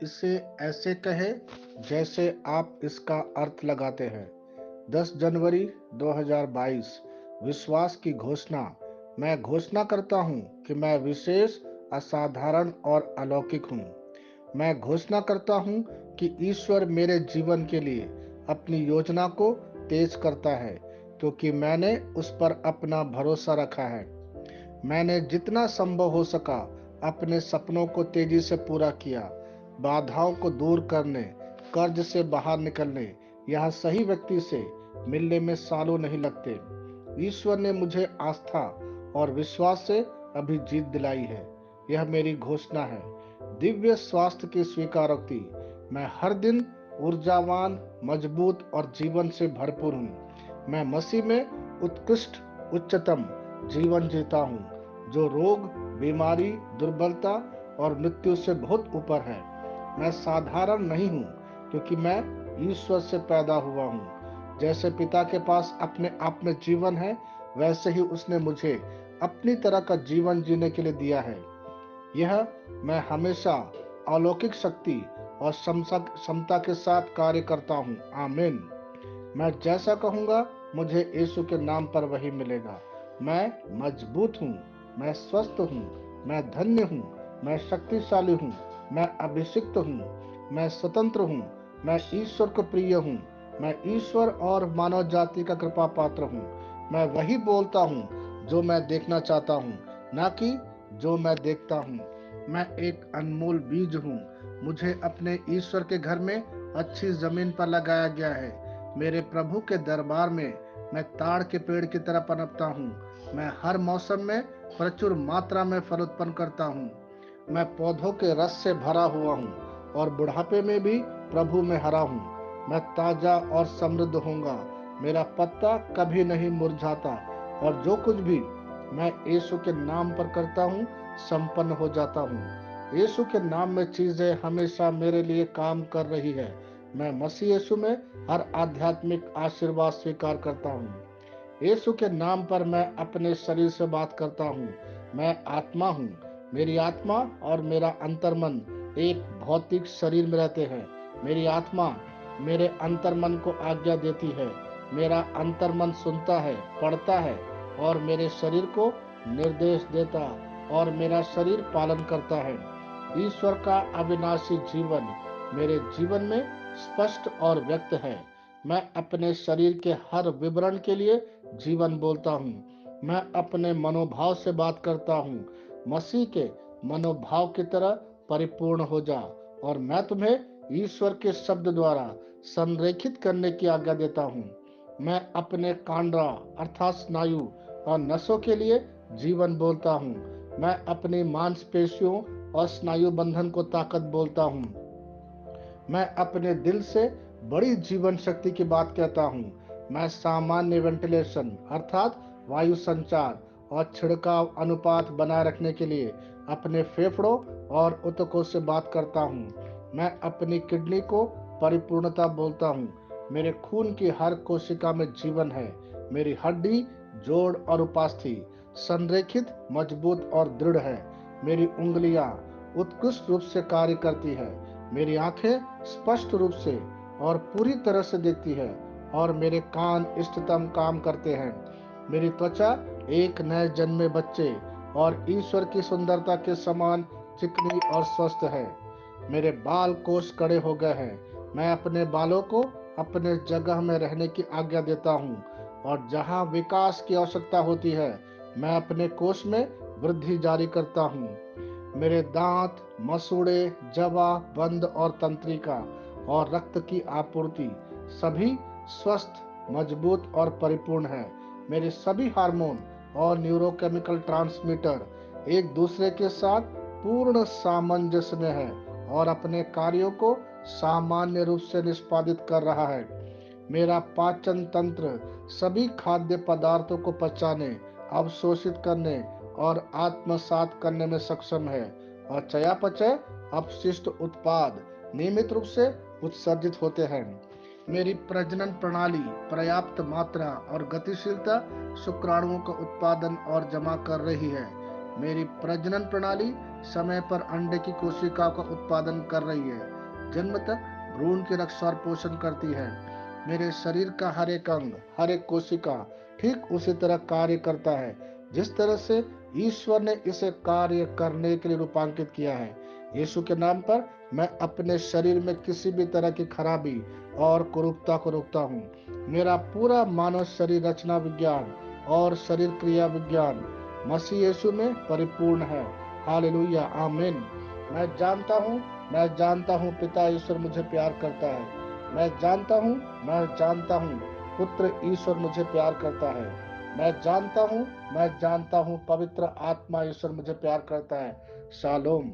इसे ऐसे कहें जैसे आप इसका अर्थ लगाते हैं। 10 जनवरी 2022। विश्वास की घोषणा। मैं घोषणा करता हूं कि मैं विशेष, असाधारण और अलौकिक हूं। मैं घोषणा करता हूं कि ईश्वर मेरे जीवन के लिए अपनी योजना को तेज करता है, क्योंकि मैंने उस पर अपना भरोसा रखा है। मैंने जितना संभव हो सका अपने सपनों को तेजी से पूरा किया। बाधाओं को दूर करने, कर्ज से बाहर निकलने या सही व्यक्ति से मिलने में सालों नहीं लगते। ईश्वर ने मुझे आस्था और विश्वास से अभी जीत दिलाई है। यह मेरी घोषणा है। दिव्य स्वास्थ्य की स्वीकारोक्ति। मैं हर दिन ऊर्जावान, मजबूत और जीवन से भरपूर हूँ। मैं मसीह में उत्कृष्ट, उच्चतम जीवन जीता हूँ, जो रोग, बीमारी, दुर्बलता और मृत्यु से बहुत ऊपर है। मैं साधारण नहीं हूँ, क्योंकि मैं ईश्वर से पैदा हुआ हूँ। जैसे पिता के पास अपने आप में जीवन है, वैसे ही उसने मुझे अपनी तरह का जीवन जीने के लिए दिया है। यह मैं हमेशा अलौकिक शक्ति और क्षमता के साथ कार्य करता हूँ। आमीन। मैं जैसा कहूँगा, मुझे यीशु के नाम पर वही मिलेगा। मैं मजबूत हूँ, मैं स्वस्थ हूँ, मैं धन्य हूँ, मैं शक्तिशाली हूँ, मैं अभिषिक्त हूँ, मैं स्वतंत्र हूँ, मैं ईश्वर को प्रिय हूँ, मैं ईश्वर और मानव जाति का कृपा पात्र हूँ। मैं वही बोलता हूँ जो मैं देखना चाहता हूँ, ना कि जो मैं देखता हूँ। मैं एक अनमोल बीज हूँ। मुझे अपने ईश्वर के घर में अच्छी जमीन पर लगाया गया है। मेरे प्रभु के दरबार में मैं ताड़ के पेड़ की तरह पनपता हूँ। मैं हर मौसम में प्रचुर मात्रा में फल उत्पन्न करता हूँ। मैं पौधों के रस से भरा हुआ हूँ और बुढ़ापे में भी प्रभु में हरा हूँ। मैं ताजा और समृद्ध होऊंगा। मेरा पत्ता कभी नहीं मुरझाता और जो कुछ भी मैं यीशु के नाम पर करता हूँ, संपन्न हो जाता हूँ। यीशु के नाम में चीजें हमेशा मेरे लिए काम कर रही है। मैं मसीह यीशु में हर आध्यात्मिक आशीर्वाद स्वीकार करता हूँ। यीशु के नाम पर मैं अपने शरीर से बात करता हूँ। मैं आत्मा हूँ। मेरी आत्मा और मेरा अंतर्मन एक भौतिक शरीर में रहते हैं। मेरी आत्मा मेरे अंतर्मन को आज्ञा देती है। मेरा अंतर्मन सुनता है, पढ़ता है और मेरे शरीर को निर्देश देता और मेरा शरीर पालन करता है। ईश्वर का अविनाशी जीवन मेरे जीवन में स्पष्ट और व्यक्त है। मैं अपने शरीर के हर विवरण के लिए जीवन बोलता हूँ। मैं अपने मनोभाव से बात करता हूँ। मसीह के मनोभाव की तरह परिपूर्ण हो जा, और मैं तुम्हें ईश्वर के शब्द द्वारा संरेखित करने की आज्ञा देता हूँ। मैं अपने कांड्रा अर्थात स्नायु और नसों के लिए जीवन बोलता हूँ। मैं अपनी मांसपेशियों और स्नायु बंधन को ताकत बोलता हूँ। मैं अपने दिल से बड़ी जीवन शक्ति की बात कहता हूँ। मैं सामान्य वेंटिलेशन अर्थात वायु संचार और छिड़काव अनुपात बनाए रखने के लिए अपने फेफड़ों और ऊतकों से बात करता हूँ। मैं अपनी किडनी को परिपूर्णता बोलता हूँ। मेरे खून की हर कोशिका में जीवन है। मेरी हड्डी, जोड़ और उपास्थि संरेखित, मजबूत और दृढ़ है। मेरी उंगलियां उत्कृष्ट रूप से कार्य करती है। मेरी आंखें स्पष्ट रूप से और पूरी तरह से देखती है और मेरे कान इष्टतम काम करते हैं। मेरी त्वचा एक नए जन्मे बच्चे और ईश्वर की सुंदरता के समान चिकनी और स्वस्थ है। मेरे बाल कोष कड़े हो गए हैं। मैं अपने बालों को अपने जगह में रहने की आज्ञा देता हूँ, और जहाँ विकास की आवश्यकता होती है, मैं अपने कोष में वृद्धि जारी करता हूँ। मेरे दांत, मसूड़े, जवा, बंद और तंत्रिका और रक्त की आपूर्ति सभी स्वस्थ, मजबूत और परिपूर्ण है। मेरे सभी हार्मोन और न्यूरोकेमिकल ट्रांसमीटर एक दूसरे के साथ पूर्ण सामंजस्य में है और अपने कार्यों को सामान्य रूप से निष्पादित कर रहा है। मेरा पाचन तंत्र सभी खाद्य पदार्थों को पचाने, अवशोषित करने और आत्मसात करने में सक्षम है, और चयापचय अपशिष्ट उत्पाद नियमित रूप से उत्सर्जित होते हैं। मेरी प्रजनन प्रणाली पर्याप्त मात्रा और गतिशीलता शुक्राणुओं का उत्पादन और जमा कर रही है। मेरी प्रजनन प्रणाली समय पर अंडे की कोशिकाओं का उत्पादन कर रही है, जन्म तक भ्रूण की रक्षा और पोषण करती है। मेरे शरीर का हर एक अंग, हर एक कोशिका ठीक उसी तरह कार्य करता है जिस तरह से ईश्वर ने इसे कार्य करने के लिए रूपांकित किया है। यीशु के नाम पर मैं अपने शरीर में किसी भी तरह की खराबी और कुरूपता को रोकता हूँ। मेरा पूरा मानव शरीर रचना विज्ञान और शरीर क्रिया विज्ञान मसीह यीशु में परिपूर्ण है। हालेलुया, आमीन। मैं जानता हूँ पिता ईश्वर मुझे प्यार करता है। मैं जानता हूँ पुत्र ईश्वर मुझे प्यार करता है। मैं जानता हूँ पवित्र आत्मा ईश्वर मुझे प्यार करता है। शालोम।